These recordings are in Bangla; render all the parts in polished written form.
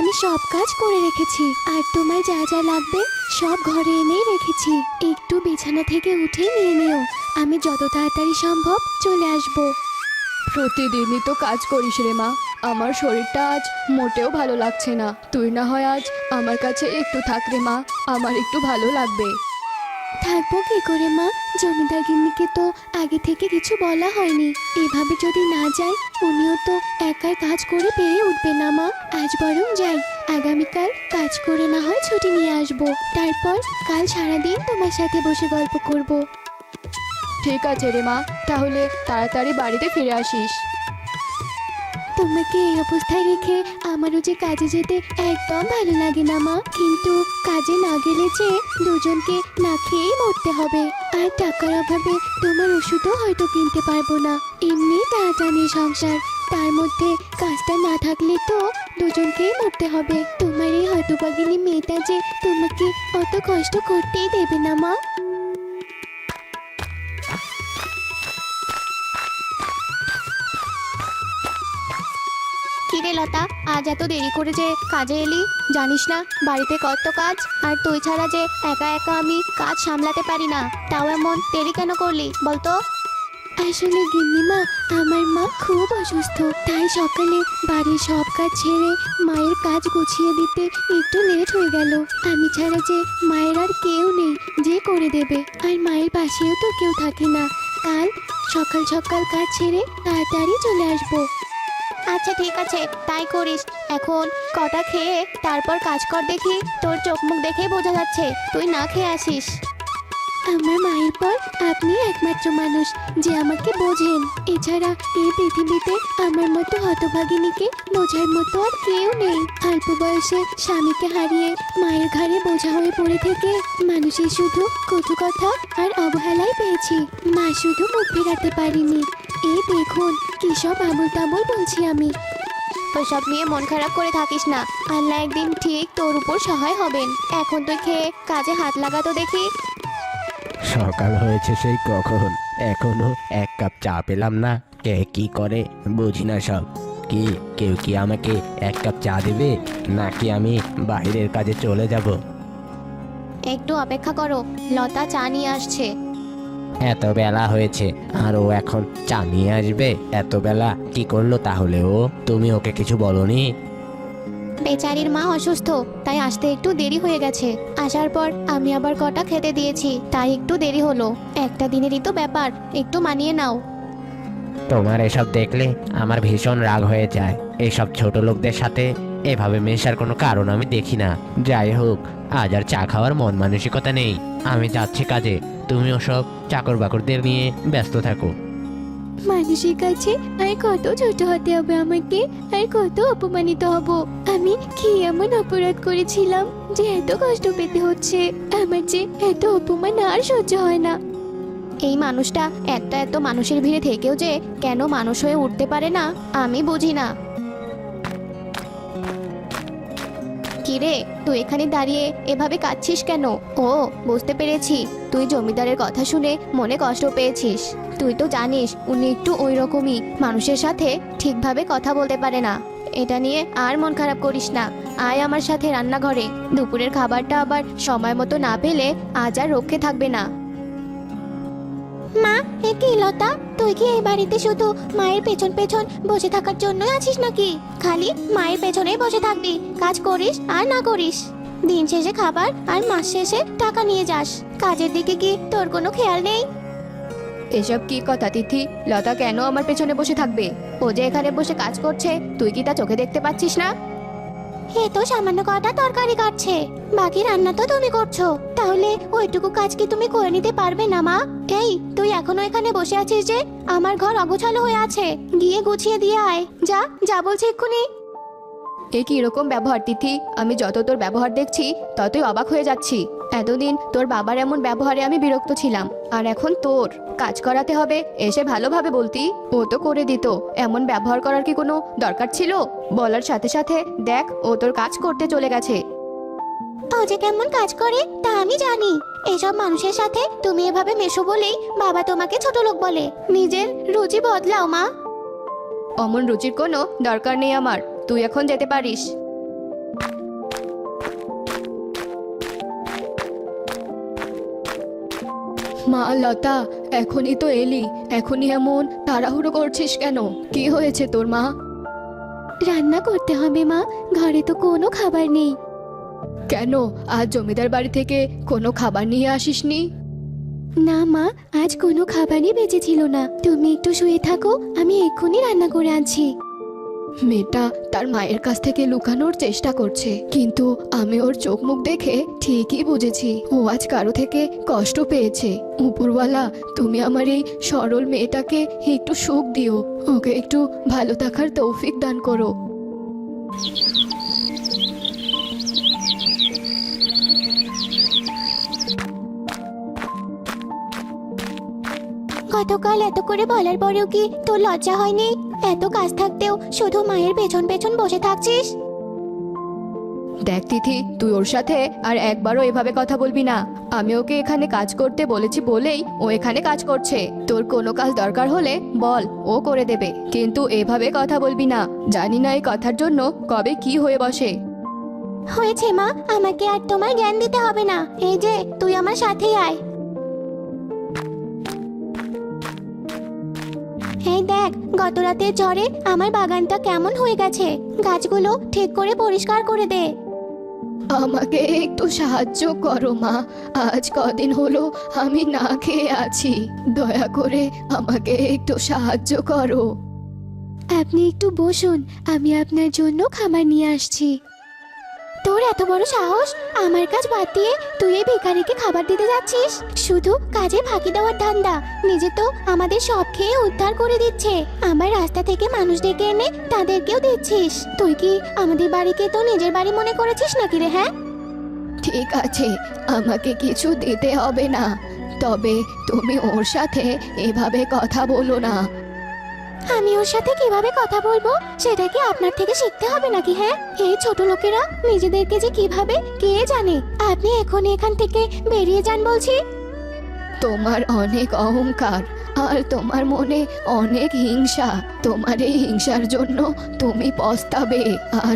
আমি সব কাজ করে রেখেছি, আর তোমার যা যা লাগবে সব ঘরে এনেই রেখেছি। একটু বিছানা থেকে উঠে নিয়ে নিও, আমি যত তাড়াতাড়ি সম্ভব চলে আসবো। প্রতিদিনই তো কাজ করিস রে মা, আমার শরীরটা আজ মোটেও ভালো লাগছে না। তুই না হয় আজ আমার কাছে একটু থাক রে মা, আমার একটু ভালো লাগবে। থাকবো কি করে মা, জমিদার গিন্নিকে তো আগে থেকে কিছু বলা হয়নি। এভাবে যদি না যাই উনিও তো একাই কাজ করে পেরে উঠবে না মা। আজ বরং যাই, আগামীকাল কাজ করে না হয় ছুটি নিয়ে আসবো, তারপর কাল সারাদিন তোমার সাথে বসে গল্প করব। ঠিক আছে রে মা, তাহলে তাড়াতাড়ি বাড়িতে ফিরে আসিস। তোমাকে এই অবস্থায় রেখে আমারও যে কাজে যেতে একদম ভালো লাগে না মা, কিন্তু কাজে না গেলে যে দুজনকে না খেয়েই মরতে হবে। আর টাকার অভাবে তোমার ওষুধও হয়তো কিনতে পারবো না। এমনি টানাটানি সংসার, তার মধ্যে কাজটা না থাকলে তো দুজনকেই মরতে হবে। তোমার এই হতভাগিনী মেয়েটা যে তোমাকে অত কষ্ট করতেই দেবে না মা। কিরে লতা, আজ এত দেরি করে যে কাজে এলি? জানিস না বাড়িতে কত কাজ, আর তুই ছাড়া যে একা একা আমি কাজ সামলাতে পারি না। তাও এমন দেরি কেন করলি বলতো? আসলে গিন্নিমা, আমার মা খুব অসুস্থ, তাই সকালে বাড়ির সব কাজ ছেড়ে মায়ের কাজ গুছিয়ে দিতে একটু লেট হয়ে গেল। আমি ছাড়া যে মায়ের আর কেউ নেই যে করে দেবে, আর মায়ের পাশেও তো কেউ থাকে না। কাল সকাল সকাল কাজ ছেড়ে তাড়াতাড়ি চলে আসবো। আচ্ছা ঠিক আছে, তাই করিস। এখন কটা খেয়ে তারপর কাজ কর দেখি, তোর চোখ মুখ দেখেই বোঝা যাচ্ছে তুই না খেয়ে আসিস। আমার মায়ের পর আপনি একমাত্র মানুষ যে আমাকে বোঝেন। এছাড়া এই পৃথিবীতে আমার মতো হতভাগিনীকে বোঝার মতো আর কেউ নেই। অল্প বয়সে স্বামীকে হারিয়ে মায়ের ঘাড়ে বোঝা হয়ে পড়ে থেকে মানুষের শুধু কটু কথা আর অবহেলাই পেয়েছি, মা শুধু মুখ ফেরাতে পারিনি। এই দেখুন কি সব আবল তাবল বলছি আমি। ওসব নিয়ে মন খারাপ করে থাকিস না, আল্লাহ একদিন ঠিক তোর উপর সহায় হবেন। এখন তুই খেয়ে কাজে হাত লাগাতো দেখি। সকাল হয়েছে সেই কখন, এখনো এক কাপ চা পেলাম না। কে কি করে বুঝি না সব। কি কেউ কি আমাকে এক কাপ চা দেবে, নাকি আমি বাইরের কাজে চলে যাব? একটু অপেক্ষা করো, লতা চা নিয়ে আসছে। এত বেলা হয়েছে আর ও এখন চা নিয়ে আসবে? এত বেলা কি করলো তাহলে ও? তুমি ওকে কিছু বলনি? বেচারির মা অসুস্থ, তাই আসতে একটু দেরি হয়ে গেছে। আসার পর আমি আবার কটা খেতে দিয়েছি, তাই একটু দেরি হলো। একটা দিনেরই তো ব্যাপার, একটু মানিয়ে নাও। তোমার এসব দেখলে আমার ভীষণ রাগ হয়ে যায়। এসব ছোট লোকদের সাথে এভাবে মেশার কোনো কারণ আমি দেখি না। যাই হোক, আজ আর চা খাওয়ার মন মানসিকতা নেই। আমি যাচ্ছি কাজে, তুমিও সব চাকর বাকরদের নিয়ে ব্যস্ত থাকো। মানুষের কাছে আর কত ছোট হতে হবে আমাকে, আর কত অপমানিত হব। আমি কি এমন অপরাধ করেছিলাম যে এত কষ্ট পেতে হচ্ছে? আমার যে এত অপমান আর সহ্য হয় না। এই মানুষটা এত মানুষের ভিড়ে থেকেও যে কেন মানুষ হয়ে উঠতে পারে না আমি বুঝি না। কিরে, তুই এখানে দাঁড়িয়ে এভাবে কাঁদছিস কেন? ও, বুঝতে পেরেছি, তুই জমিদারের কথা শুনে মনে কষ্ট পেয়েছিস। তুই তো জানিস উনি একটু ওই রকমই, মানুষের সাথে ঠিকভাবে কথা বলতে পারে না। এটা নিয়ে আর মন খারাপ করিস না, আয় আমার সাথে রান্নাঘরে। দুপুরের খাবারটা আবার সময় মতো না পেলে আজ আর রক্ষে থাকবে না। মা, এ কি লতা, তুই কি এই বাড়িতে শুধু মায়ের পেছন পেছন বসে থাকার জন্যই আছিস নাকি? খালি মায়ের পেছনেই বসে থাকবি, কাজ করিস আর না করিস। দিন শেষে খাবার আর মাস শেষে টাকা নিয়ে যাস, কাজের দিকে কি তোর কোনো খেয়াল নেই? এসব কি কথা তিথি? লতা কেন আমার পেছনে বসে থাকবে? ও যে এখানে বসে কাজ করছে, তুই কি তা চোখে দেখতে পাচ্ছিস না? হে তো সামান্য কটা তরকারি কাটছে, বাকি রান্না তো তুমি করছো। তাহলে ওইটুকু কাজ কি তুমি করে নিতে পারবে না মা? এই, তুই এখনো এখানে বসে আছিস যে? আমার ঘর অগোছালো হয়ে আছে, গিয়ে গুছিয়ে দিয়ে আয়। যা যা বলছি এক্ষুনি। এ কি রকম ব্যবহার তিথি? আমি যত তোর ব্যবহার দেখছি ততই অবাক হয়ে যাচ্ছি। এতদিন তোর বাবার এমন ব্যবহারে আমি বিরক্ত ছিলাম, আর এখন তোর কাজ করাতে হবে এসে ভালোভাবে বলতি, ও তো করে দিত। এমন ব্যবহার করার কি কোনো দরকার ছিল? বলার সাথে সাথে দেখ ও তোর কাজ করতে চলে গেছে। ও যে কেমন কাজ করে তা আমি জানি। এসব মানুষের সাথে তুমি এভাবে মেশো বলেই বাবা তোমাকে ছোট লোক বলে। নিজের রুচি বদলাও মা। অমন রুচির কোনো দরকার নেই আমার, তুই এখন যেতে পারিস। মা লতা, এখনই তো এলি, এখনই এমন তাড়াহুড়ো করছিস কেন? কি হয়েছে তোর মা? রান্না করতে হবে মা, ঘরে তো কোনো খাবার নেই। কেন আজ জমিদার বাড়ি থেকে কোনো খাবার নিয়ে আসিসনি? না মা, আজ কোনো খাবারই বেঁচে ছিল না। তুমি একটু শুয়ে থাকো, আমি এক্ষুনি রান্না করে আনছি। মেয়েটা তার মায়ের কাছ থেকে লুকানোর চেষ্টা করছে, কিন্তু আমি ওর চোখ মুখ দেখে ঠিকই বুঝেছি ও আজ কারো থেকে কষ্ট পেয়েছে। উপরওয়ালা, তুমি আমার এই সরল মেয়েটাকে একটু সুখ দিও, ওকে একটু ভালো থাকার তৌফিক দান করো। গতকাল এত করে বলার পরেও কি তোর লজ্জা হয়নি? এত কাজ থাকতেও শুধু মায়ের পেছন পেছন বসে থাকছিস। দেখ তিথি, তুই ওর সাথে আর একবারও এভাবে কথা বলবি না। আমি ওকে এখানে কাজ করতে বলেছি বলেই ও এখানে কাজ করছে। তোর কোনো কাজ দরকার হলে বল, ও করে দেবে, কিন্তু এভাবে কথা বলবি না। জানি না এই কথার জন্য কবে কি হয়ে বসে। হয়েছে মা, আমাকে আর তোমার জ্ঞান দিতে হবে না। এই যে তুই আমার সাথেই আয়। এই দেখ, গত রাতের ঝড়ে আমার বাগানটা কেমন হয়ে গেছে। গাছগুলো ঠিক করে পরিষ্কার করে দে। আমাকে একটু সাহায্য করো মা, আজ কদিন হলো আমি না খেয়ে আছি। দয়া করে আমাকে একটু সাহায্য করো। আপনি একটু বসুন, আমি আপনার জন্য খাবার নিয়ে আসছি। তোর এত বড় সাহস, আমার কাজ বাদ দিয়ে তুই এই ভিখারিকে খাবার দিতে যাচ্ছিস? শুধু কাজে ফাঁকি দেওয়ার ধান্দা। নিজে তো আমাদের সব খেয়ে উদ্ধার করে দিচ্ছে, আমার রাস্তা থেকে মানুষ ডেকে এনে তাদেরকেও দিচ্ছিস। তুই কি আমাদের বাড়িকে তো নিজের বাড়ি মনে করেছিস নাকি রে? হ্যাঁ, ঠিক আছে, আমাকে কিছু দিতে হবে না, তবে তুমি ওর সাথে এভাবে কথা বলো না। আমি ওর সাথে কিভাবে কথা বলবো সেটা কি আপনার থেকে শিখতে হবে নাকি? হ্যাঁ, এই ছোট লোকেরা নিজেদেরকে যে কিভাবে কে জানে। আপনি এখনই এখান থেকে বেরিয়ে যান বলছি। তোমার অনেক অহংকার আর তোমার মনে অনেক হিংসা। তোমার এই হিংসার জন্য তুমি পস্তাবে, আর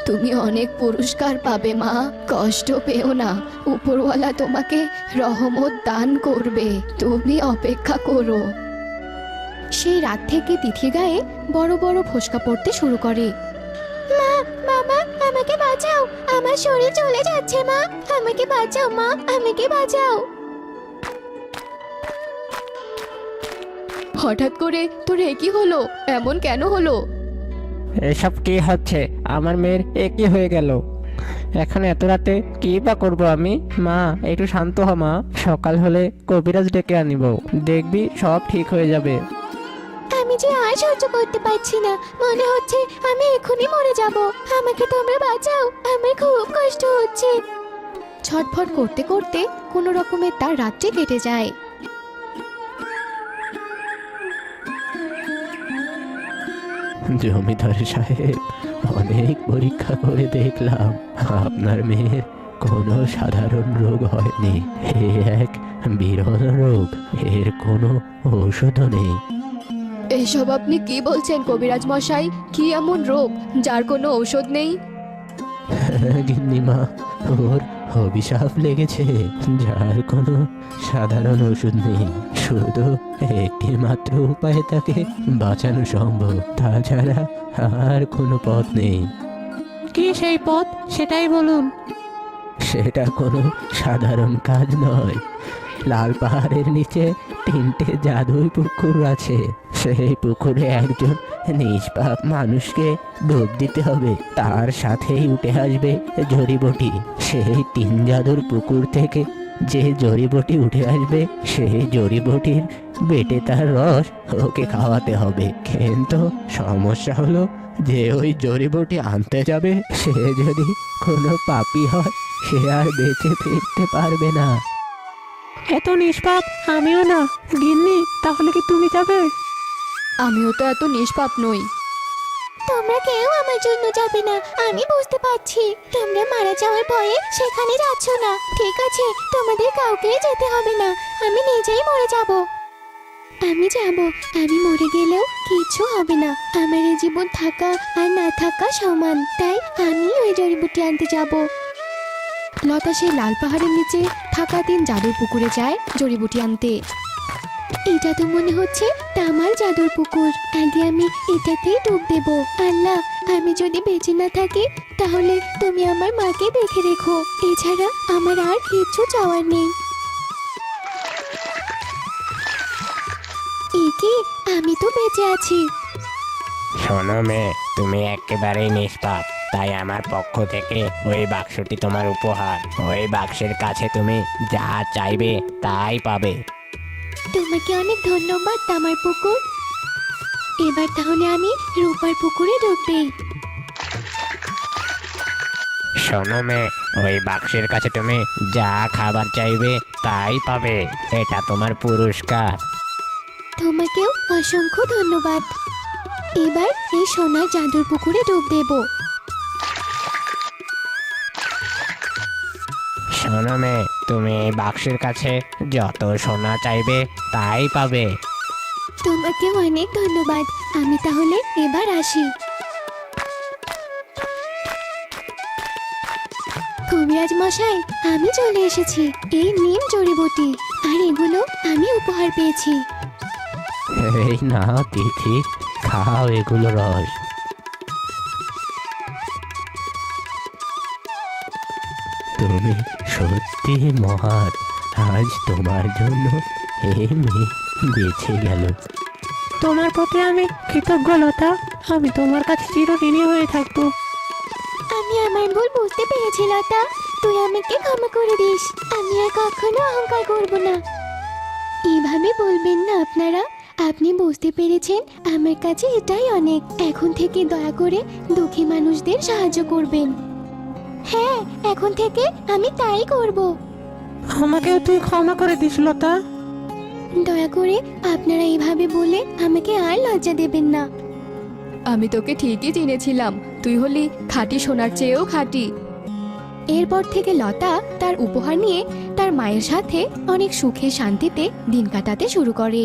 তুমি অনেক পুরস্কার পাবে মা। কষ্ট পেও না, উপরওয়ালা তোমাকে রহমত দান করবে, তুমি অপেক্ষা করো। সেই রাত থেকে তিথির গায়ে বড় বড় ফোসকা পড়তে শুরু করে। মা, বাবা, আমাকে বাঁচাও, আমার শরীর চলে যাচ্ছে। মা, আমাকে বাঁচাও, মা, আমাকে বাঁচাও। হঠাৎ করে তোর এ কি হলো? এমন কেন হলো? এসব কি হচ্ছে? আমার মেয়ের এ কি হয়ে গেল? এখন এত রাতে কি বা করবো আমি? মা, একটু শান্ত হ মা, সকাল হলে কবিরাজ ডেকে আনিব, দেখবি সব ঠিক হয়ে যাবে। আমি যে আর সহ্য করতে পারছি না, মনে হচ্ছে আমি এখনই মরে যাব। আমাকে তোমরা বাঁচাও, আমার খুব কষ্ট হচ্ছে। ছটফট করতে করতে কোনো রকমে তার রাত্রি কেটে যায়। জমিদার সাহেব, অনেক পরীক্ষা করে দেখলাম আপনার মেয়ের কোনো সাধারণ রোগ হয়নি। এ এক বিরল রোগ, এর কোনো ঔষধও নেই। এসব আপনি কি বলছেন কবিরাজ মশাই? কি এমন রোগ যার কোনো ঔষধ নেই? গিন্নিমা, ওর অভিশাপ লেগেছে, যার কোনো সাধারণ ওষুধ নেই। শুধু একটি মাত্র উপায়ে তাকে বাঁচানো সম্ভব, তাছাড়া আর কোনো পথ নেই। কি সেই পথ, সেটাই বলুন। সেটা কোনো সাধারণ কাজ নয়। লাল পাহাড়ের নিচে 3টে জাদুই পুকুর আছে। সেই পুকুরে একজন নিষ্পাপ মানুষকে ডুব দিতে হবে, তার সাথেই উঠে আসবে জড়িবটি। সেই 3 জাদুর পুকুর থেকে যে জড়িবটি উঠে আসবে, সেই জড়িবটির বেটে তার রস ওকে খাওয়াতে হবে। কিন্তু সমস্যা হলো যে ওই জড়িবটি আনতে যাবে, সে যদি কোনো পাপী হয়, সে আর বেঁচে ফিরতে পারবে না। এত নিষ্পাপ আমিও না। গিন্নি, তাহলে কি তুমি যাবে? আমিও তো এত নিষ্পাপ নই। তোমরা কেউ আমার জন্য যাবে না, আমি বুঝতে পারছি। তোমরা মারা যাওয়ার ভয়ে সেখানে যাচ্ছ না। ঠিক আছে, তোমাদের কাউকেই যেতে হবে না, আমি নিজেই মরে যাব। আমি যাব, আমি মরে গেলেও কিছু হবে না। আমার এই জীবন থাকা আর না থাকা সমান, তাই আমি ওই জড়িবুটি আনতে যাব। লতা সেই লাল পাহাড়ের নিচে থাকা 3 জাদুর পুকুরে যায় জড়িবুটি আনতে। এটা তো মনে হচ্ছে তামার জাদুর পুকুর, আগে আমি এটাতেই ডুব দেব। আল্লাহ, আমি যদি বেঁচে না থাকি তাহলে তুমি আমার মাকে দেখে রেখো, এছাড়া আমার আর কিচ্ছু চাওয়ার নেই। কি আমি তো বেঁচে আছি। শোনো মেয়ে, তুমি একেবারেই নিষ্পাপ, তাই আমার পক্ষ থেকে ওই বাক্সটি তোমার উপহার। ওই বাক্সের কাছে তুমি যা চাইবে তাই পাবে। তোমাকে অনেক ধন্যবাদ তামার পুকুর। এবার তাহলে আমি রূপার পুকুরে ডুব দেই। শোনো মেয়ে, ওই বাক্সের কাছে তুমি যা খাবার চাইবে তাই পাবে। এটা তোমার পুরস্কার। তোমাকেও অসংখ্য ধন্যবাদ। এবার এই সোনার জাদুর পুকুরে ডুব দেব। শোনো মেয়ে, তুমি এই বাক্সের কাছে যত সোনা চাইবে তাই পাবে। তোমাকে অনেক ধন্যবাদ। আমি তাহলে এবার আসি। কবিরাজ মশাই, আমি চলে এসেছি। এই নিম জড়িবুটি আর এগুলো আমি উপহার পেয়েছি। এই না তিথি, খাও এগুলো রস। তুমি সত্যি মহান, আজ তোমার জন্য এই মেয়ে বেঁচে গেল। তোমার প্রতি আমি কৃতজ্ঞ লতা, আমি তোমার কাছে চিরঋণী হয়ে থাকবো। আমি আমার ভুল বুঝতে পেরেছি লতা, তুই আমাকে ক্ষমা করে দিস। আমি আর কখনো অহংকার করব না। এইভাবে বলবেন না আপনারা। আপনি বুঝতে পেরেছেন, আমার কাছে এটাই অনেক। এখন থেকে দয়া করে দুঃখী মানুষদের সাহায্য করবেন। হ্যাঁ, এখন থেকে আমি তাই করব। আমাকেও তুই ক্ষমা করে দিস লতা। দয়া করে আপনারা এইভাবে বলে আমাকে আর লজ্জা দেবেন না। আমি তোকে ঠিকই চিনেছিলাম, তুই হলি খাঁটি সোনার চেয়েও খাঁটি। এরপর থেকে লতা তার উপহার নিয়ে তার মায়ের সাথে অনেক সুখে শান্তিতে দিন কাটাতে শুরু করে।